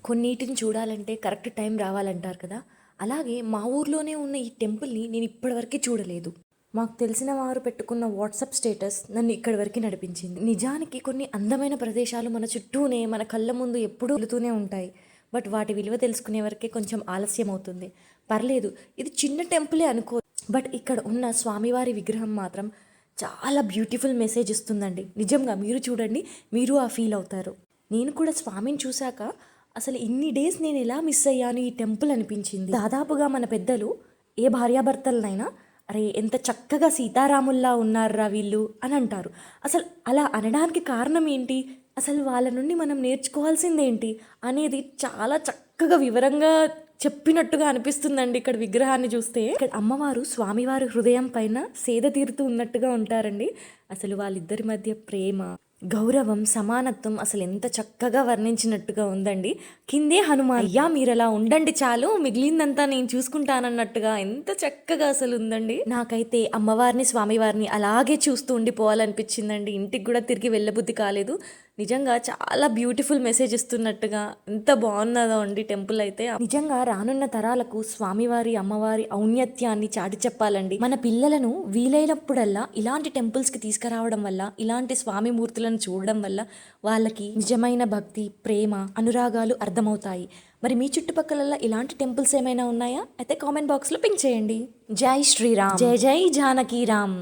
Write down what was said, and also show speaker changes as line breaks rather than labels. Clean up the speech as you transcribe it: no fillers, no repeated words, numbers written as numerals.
కొన్నిటిని చూడాలంటే correct time రావాలంటారు కదా. అలాగే మా ఊర్లోనే ఉన్న ఈ టెంపుల్ని నేను ఇప్పటివరకు చూడలేదు. మాకు తెలిసిన వారు పెట్టుకున్న వాట్సాప్ స్టేటస్ నన్ను ఇక్కడి వరకు నడిపించింది. నిజానికి కొన్ని అందమైన ప్రదేశాలు మన చుట్టూనే మన కళ్ళ ముందు ఎప్పుడూ వెళుతూనే ఉంటాయి. బట్ వాటి విలువ తెలుసుకునే వరకే కొంచెం ఆలస్యం అవుతుంది. పర్లేదు, ఇది చిన్న టెంపులే అనుకో, బట్ ఇక్కడ ఉన్న స్వామివారి విగ్రహం మాత్రం చాలా బ్యూటిఫుల్ మెసేజ్ ఇస్తుందండి. నిజంగా మీరు చూడండి, మీరు ఆ ఫీల్ అవుతారు. నేను కూడా స్వామిని చూశాక అసలు ఇన్ని డేస్ నేను ఎలా మిస్ అయ్యాను ఈ టెంపుల్ అనిపించింది. దాదాపుగా మన పెద్దలు ఏ భార్యాభర్తలనైనా అరే ఎంత చక్కగా సీతారాముల్లా ఉన్నారా వీళ్ళు అని అంటారు. అసలు అలా అనడానికి కారణం ఏంటి, అసలు వాళ్ళ నుండి మనం నేర్చుకోవాల్సిందేంటి అనేది చాలా చక్కగా వివరంగా చెప్పినట్టుగా అనిపిస్తుందండి. ఇక్కడ విగ్రహాన్ని చూస్తే ఇక్కడ అమ్మవారు స్వామివారి హృదయం పైన సేద తీరుతూ ఉన్నట్టుగా ఉంటారండి. అసలు వాళ్ళిద్దరి మధ్య ప్రేమ, గౌరవం, సమానత్వం అసలు ఎంత చక్కగా వర్ణించినట్టుగా ఉందండి. కిందే హనుమాన్, అయ్యా మీరు అలా ఉండండి చాలు, మిగిలిందంతా నేను చూసుకుంటానన్నట్టుగా ఎంత చక్కగా అసలు ఉందండి. నాకైతే అమ్మవారిని స్వామివారిని అలాగే చూస్తూ ఉండిపోవాలనిపించిందండి. ఇంటికి కూడా తిరిగి వెళ్ళబుద్ధి కాలేదు. నిజంగా చాలా బ్యూటిఫుల్ మెసేజ్ ఇస్తున్నట్టుగా ఎంత బాగున్నదో అండి టెంపుల్ అయితే. నిజంగా రానున్న తరాలకు స్వామివారి అమ్మవారి ఔన్నత్యాన్ని చాటి చెప్పాలండి. మన పిల్లలను వీలైనప్పుడల్లా ఇలాంటి టెంపుల్స్కి తీసుకురావడం వల్ల, ఇలాంటి స్వామి మూర్తులను చూడడం వల్ల వాళ్ళకి నిజమైన భక్తి, ప్రేమ, అనురాగాలు అర్థమవుతాయి. మరి మీ చుట్టుపక్కల ఇలాంటి టెంపుల్స్ ఏమైనా ఉన్నాయా? అయితే కామెంట్ బాక్స్లో పింక్ చేయండి. జై శ్రీరామ్, జై జై జానకి రామ్.